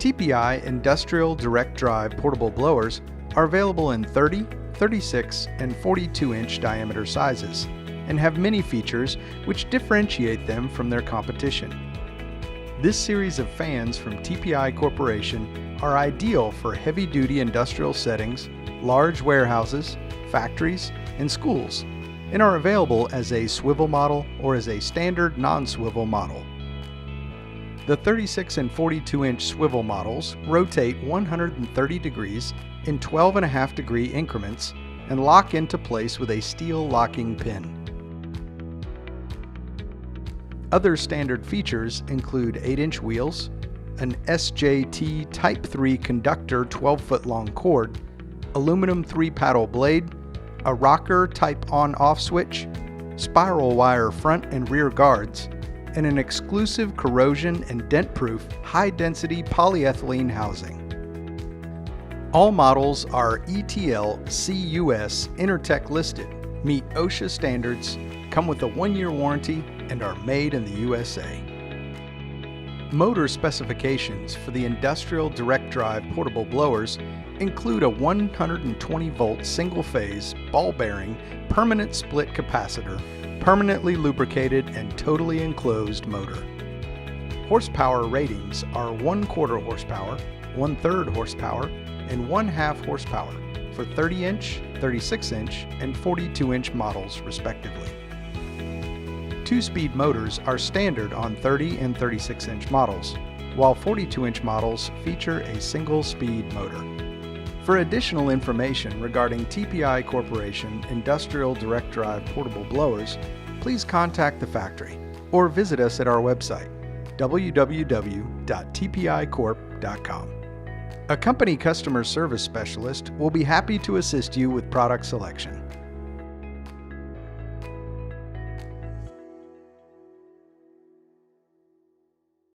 TPI Industrial Direct Drive Portable Blowers are available in 30, 36, and 42-inch diameter sizes, and have many features which differentiate them from their competition. This series of fans from TPI Corporation are ideal for heavy-duty industrial settings, large warehouses, factories, and schools, and are available as a swivel model or as a standard non-swivel model. The 36 and 42-inch swivel models rotate 130 degrees in 12.5 degree increments and lock into place with a steel locking pin. Other standard features include 8-inch wheels, an SJT Type 3 conductor 12-foot long cord, aluminum 3-paddle blade, a rocker type on-off switch, spiral wire front and rear guards, and an exclusive corrosion and dent-proof high-density polyethylene housing. All models are E-T-L C-US Intertek listed, meet O.S.H.A standards, come with a 1-year warranty, and are made in the U.S.A. Motor specifications for the industrial direct drive portable blowers include a 120-volt single-phase, ball-bearing, permanent split capacitor, permanently lubricated and totally enclosed motor. Horsepower ratings are 1/4 horsepower, 1/3 horsepower, and 1/2 horsepower for 30-inch, 36-inch, and 42-inch models respectively. 2-speed motors are standard on 30 and 36-inch models, while 42-inch models feature a single-speed motor. For additional information regarding TPI Corporation Industrial Direct Drive Portable Blowers, please contact the factory or visit us at our website, www.tpicorp.com. A company customer service specialist will be happy to assist you with product selection.